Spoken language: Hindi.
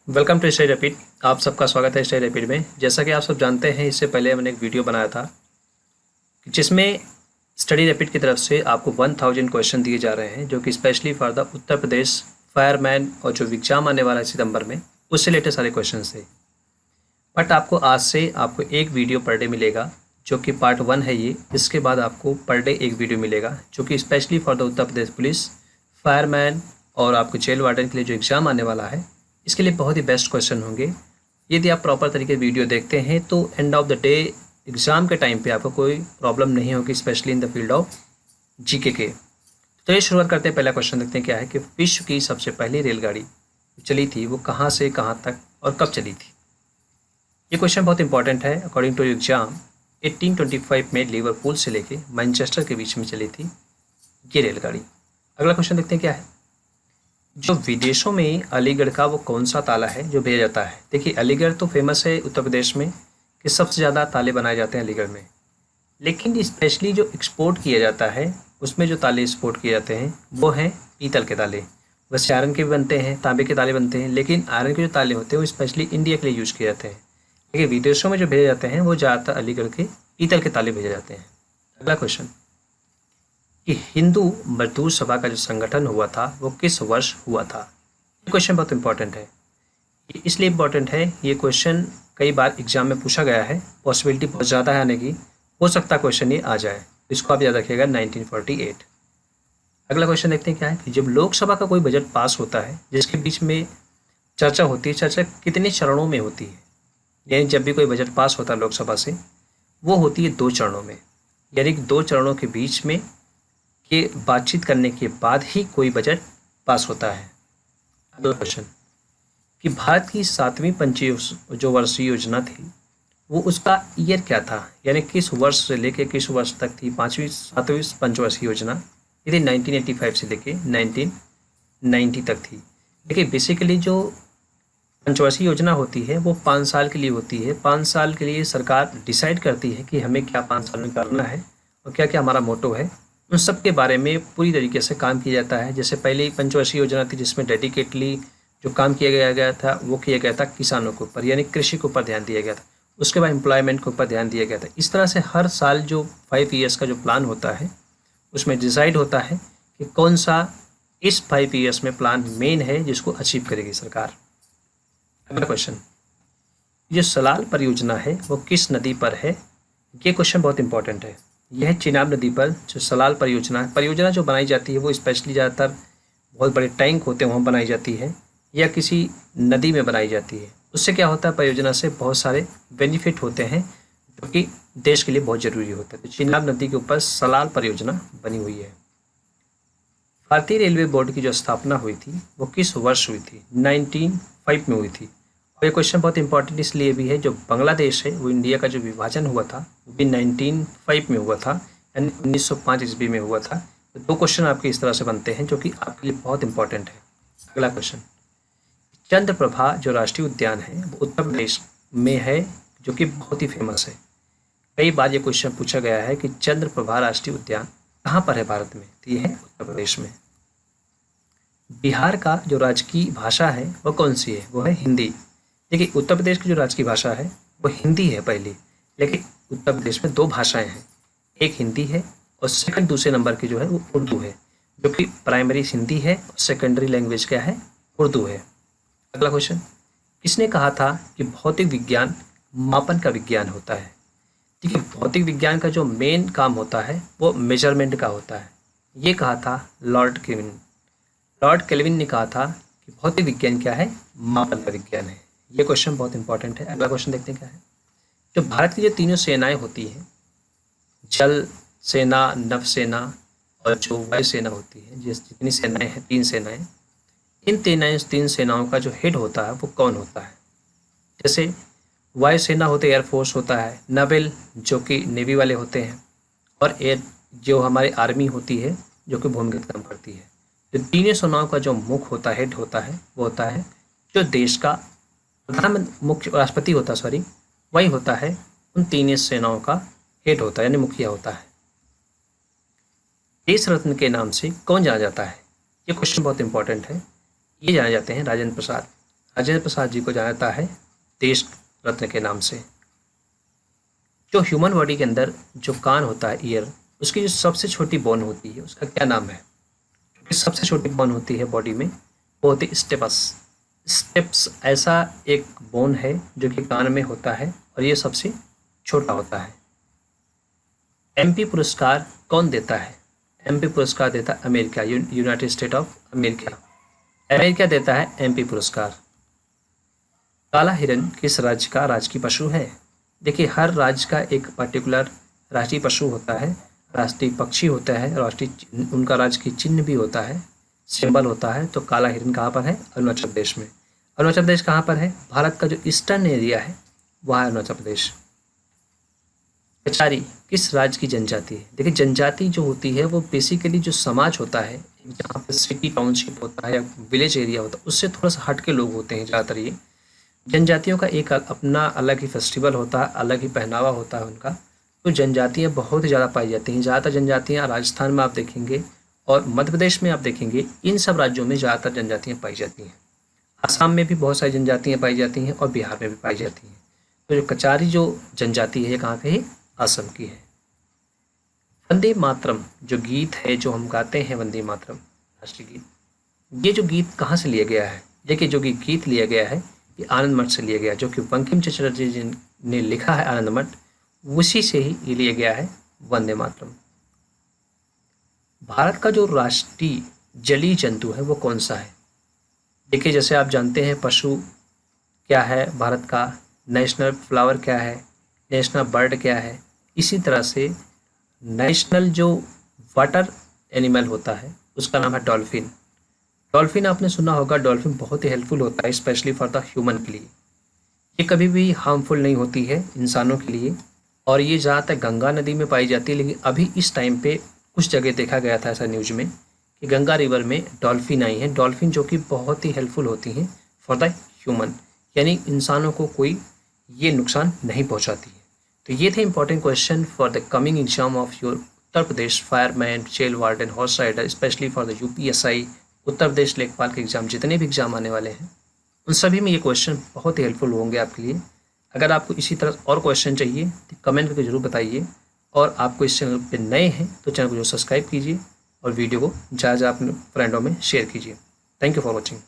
Welcome to study rapid. आप सबका स्वागत है स्टडी रैपिड में। जैसा कि आप सब जानते हैं, इससे पहले मैंने एक वीडियो बनाया था जिसमें स्टडी रैपिड की तरफ से आपको 1000 क्वेश्चन दिए जा रहे हैं, जो कि specially for the Uttar Pradesh fireman और जो एग्जाम आने वाला है सितंबर में, उससे रिलेटेड सारे क्वेश्चन थे। बट आपको आज से आपको एक वीडियो पर डे मिलेगा, जो कि पार्ट 1 है ये। इसके बाद आपको पर डे एक वीडियो मिलेगा, जो कि specially for the Uttar Pradesh police, fireman और आपको जेल वार्डन के लिए जो एग्ज़ाम आने वाला है, इसके लिए बहुत ही बेस्ट क्वेश्चन होंगे। यदि आप प्रॉपर तरीके से वीडियो देखते हैं तो end of the day exam के टाइम पे आपको कोई प्रॉब्लम नहीं होगी, specially in the field of GK के। तो ये शुरुआत करते हैं। पहला क्वेश्चन देखते हैं क्या है कि विश्व की सबसे पहली रेलगाड़ी चली थी वो कहाँ से कहाँ तक और कब चली थी। ये क्वेश्चन बहुत इंपॉर्टेंट है। अकॉर्डिंग टू एग्जाम 1825 में लिवरपूल से लेके मैनचेस्टर के बीच में चली थी ये रेलगाड़ी। अगला क्वेश्चन देखते हैं क्या है। जो विदेशों में अलीगढ़ का वो कौन सा ताला है जो भेजा जाता है। देखिए, अलीगढ़ तो फेमस है उत्तर प्रदेश में कि सबसे ज़्यादा ताले बनाए जाते हैं अलीगढ़ में, लेकिन स्पेशली जो एक्सपोर्ट किया जाता है उसमें जो ताले एक्सपोर्ट किए जाते हैं वो हैं पीतल के ताले। वैसे आयरन के भी बनते हैं, तांबे के ताले बनते हैं, लेकिन आयरन के जो ताले होते हैं वो स्पेशली इंडिया के लिए यूज़ किए जाते हैं। लेकिन विदेशों में जो भेजे जाते हैं वो ज़्यादातर अलीगढ़ के पीतल के ताले भेजे जाते हैं। अगला क्वेश्चन कि हिंदू मजदूर सभा का जो संगठन हुआ था वो किस वर्ष हुआ था। ये क्वेश्चन बहुत इंपॉर्टेंट है। ये इसलिए इम्पॉर्टेंट है, ये क्वेश्चन कई बार एग्जाम में पूछा गया है, पॉसिबिलिटी बहुत ज़्यादा है आने की, हो सकता क्वेश्चन ये आ जाए, इसको आप याद रखिएगा 1948। अगला क्वेश्चन देखते हैं क्या है कि जब लोकसभा का कोई बजट पास होता है जिसके बीच में चर्चा होती है, चर्चा कितने चरणों में होती है। यानी जब भी कोई बजट पास होता है लोकसभा से, वो होती है 2 चरणों में, यानी 2 चरणों के बीच में के बातचीत करने के बाद ही कोई बजट पास होता है। अगला क्वेश्चन कि भारत की 7वीं जो वर्षीय योजना थी वो उसका ईयर क्या था, यानी किस वर्ष से लेके किस वर्ष तक थी 7वीं पंचवर्षीय योजना। ये थी 1985 से लेके 1990 तक थी। देखिए, बेसिकली जो पंचवर्षीय योजना होती है वो 5 साल के लिए होती है। 5 साल के लिए सरकार डिसाइड करती है कि हमें क्या 5 साल में करना है और क्या क्या हमारा मोटो है। उन सब के बारे में पूरी तरीके से काम किया जाता है। जैसे पहले ही पंचवर्षीय योजना थी जिसमें डेडिकेटली जो काम किया गया था वो किया गया था किसानों के ऊपर, यानी कृषि के ऊपर ध्यान दिया गया था। उसके बाद एम्प्लॉयमेंट के ऊपर ध्यान दिया गया था। इस तरह से हर साल जो 5 ईयर्स का जो प्लान होता है उसमें डिसाइड होता है कि कौन सा इस 5 ईयर्स में प्लान मेन है जिसको अचीव करेगी सरकार। अगला क्वेश्चन, ये सलाल परियोजना है वो किस नदी पर है। ये क्वेश्चन बहुत इंपॉर्टेंट है। यह चिनाब नदी पर जो सलाल परियोजना जो बनाई जाती है वो स्पेशली ज़्यादातर बहुत बड़े टैंक होते हैं वहाँ बनाई जाती है, या किसी नदी में बनाई जाती है। उससे क्या होता है, परियोजना से बहुत सारे बेनिफिट होते हैं जो कि देश के लिए बहुत ज़रूरी होता है। तो चिनाब नदी के ऊपर सलाल परियोजना बनी हुई है। भारतीय रेलवे बोर्ड की जो स्थापना हुई थी वो किस वर्ष हुई थी। 1905 में हुई थी। और ये क्वेश्चन बहुत इंपॉर्टेंट इसलिए भी है, जो बांग्लादेश है वो इंडिया का जो विभाजन हुआ था वो भी 1905 में हुआ था, यानी 1905 ईस्वी में हुआ था। तो 2 क्वेश्चन आपके इस तरह से बनते हैं जो कि आपके लिए बहुत इंपॉर्टेंट है। अगला क्वेश्चन, चंद्रप्रभा जो राष्ट्रीय उद्यान है वो उत्तर प्रदेश में है, जो कि बहुत ही फेमस है। कई बार ये क्वेश्चन पूछा गया है कि चंद्रप्रभा राष्ट्रीय उद्यान कहाँ पर है भारत में, तो ये है उत्तर प्रदेश में। बिहार का जो राजकीय भाषा है वो कौन सी है, वो है हिंदी। देखिए, उत्तर प्रदेश की जो राजकीय भाषा है वो हिंदी है पहली, लेकिन उत्तर प्रदेश में 2 भाषाएं हैं, एक हिंदी है और सेकंड दूसरे नंबर की जो है वो उर्दू है, जो कि प्राइमरी हिंदी है और सेकेंडरी लैंग्वेज क्या है, उर्दू है। अगला क्वेश्चन, किसने कहा था कि भौतिक विज्ञान मापन का विज्ञान होता है। ठीक है, भौतिक विज्ञान का जो मेन काम होता है वो मेजरमेंट का होता है। ये कहा था लॉर्ड केल्विन। लॉर्ड केल्विन ने कहा था कि भौतिक विज्ञान क्या है, मापन का विज्ञान है। ये क्वेश्चन बहुत इंपॉर्टेंट है। अगला क्वेश्चन देखते हैं क्या है। जो भारत की जो तीनों सेनाएं होती हैं, जल सेना, नभ सेना और जो वायु सेना होती है, जितनी सेनाएं हैं, 3 सेनाएं, इन 3 सेनाओं का जो हेड होता है वो कौन होता है। जैसे वायुसेना होते एयरफोर्स होता है, नेवल जो कि नेवी वाले होते हैं, और एयर जो हमारी आर्मी होती है जो कि भूमिगत काम करती है। तो 3 सेनाओं का जो मुख्य होता है, हेड होता है, वो होता है जो देश का प्रधानमंत्री, मुख्य राष्ट्रपति होता है, सॉरी, वही होता है। उन 3 सेनाओं का हेड होता है, यानी मुखिया होता है। देश रत्न के नाम से कौन जाना जाता है। ये क्वेश्चन बहुत इंपॉर्टेंट है। ये जाने जाते हैं राजेंद्र प्रसाद। राजेंद्र प्रसाद जी को जाना जाता है देश रत्न के नाम से। जो ह्यूमन बॉडी के अंदर जो कान होता है, ईयर, उसकी जो सबसे छोटी बोन होती है उसका क्या नाम है? जो सबसे छोटी बोन होती है बॉडी में वो होती है स्टेपस। स्टेप्स ऐसा एक बोन है जो कि कान में होता है और ये सबसे छोटा होता है। एमपी पुरस्कार कौन देता है? एमपी पुरस्कार देता है America, United state of America. America देता है एमपी पुरस्कार। काला हिरन किस राज्य का राजकीय पशु है? देखिए, हर राज्य का एक पर्टिकुलर राष्ट्रीय पशु होता है, राष्ट्रीय पक्षी होता है, राष्ट्रीय उनका राजकीय चिन्ह भी होता है, सिंबल होता है। तो काला हिरन कहाँ पर है? अरुणाचल प्रदेश में। अरुणाचल प्रदेश कहाँ पर है? भारत का जो ईस्टर्न एरिया है वह है अरुणाचल प्रदेश। कचारी किस राज्य की जनजाति है? देखिए, जनजाति जो होती है वो बेसिकली जो समाज होता है, जहाँ पर सिटी टाउनशिप होता है या विलेज एरिया होता है, उससे थोड़ा सा हट के लोग होते हैं ज़्यादातर। ये जनजातियों का एक अपना अलग ही फेस्टिवल होता है, अलग ही पहनावा होता है उनका। तो जनजातियाँ बहुत ही ज़्यादा पाई जाती हैं। ज़्यादातर जनजातियाँ राजस्थान में आप देखेंगे और मध्य प्रदेश में आप देखेंगे, इन सब राज्यों में ज़्यादातर जनजातियाँ पाई जाती हैं। आसाम में भी बहुत सारी जनजातियाँ पाई जाती हैं और बिहार में भी पाई जाती हैं। तो जो कचारी जो जनजाति है ये कहाँ की है? असम की है। वंदे मातरम जो गीत है जो हम गाते हैं, वंदे मातरम राष्ट्रीय गीत, ये जो गीत कहाँ से लिया गया है? देखिए, जो कि गीत लिया गया है ये आनंद मठ से लिया गया, जो कि बंकिम चंद्र चटर्जी जी ने लिखा है आनंद मठ, उसी से ही ये लिया गया है वंदे मातरम। भारत का जो राष्ट्रीय जलीय जंतु है वो कौन सा है? देखिए, जैसे आप जानते हैं पशु क्या है भारत का, नेशनल फ्लावर क्या है, नेशनल बर्ड क्या है, इसी तरह से नेशनल जो वाटर एनिमल होता है उसका नाम है डॉल्फिन। डॉल्फिन आपने सुना होगा, डॉल्फिन बहुत ही हेल्पफुल होता है स्पेशली फॉर द ह्यूमन के लिए। ये कभी भी हार्मफुल नहीं होती है इंसानों के लिए और ये ज़्यादातर गंगा नदी में पाई जाती है। लेकिन अभी इस टाइम पे कुछ जगह देखा गया था ऐसा न्यूज में कि गंगा रिवर में डॉल्फिन आई हैं, डॉल्फिन जो कि बहुत ही हेल्पफुल होती हैं फॉर द ह्यूमन, यानी इंसानों को कोई ये नुकसान नहीं पहुँचाती है। तो ये थे important question for the coming exam of your Uttar Pradesh fireman, jail warden, horse rider, specially for the UPSI, Uttar Pradesh लेखपाल के एग्जाम, जितने भी एग्जाम आने वाले हैं उन सभी में ये क्वेश्चन बहुत ही हेल्पफुल होंगे आपके लिए। अगर आपको इसी तरह और क्वेश्चन चाहिए तो कमेंट करके जरूर बताइए और आपको इस चैनल पे नए हैं तो चैनल को जो सब्सक्राइब कीजिए और वीडियो को ज़्यादा अपने फ्रेंडों में शेयर कीजिए। Thank you for watching.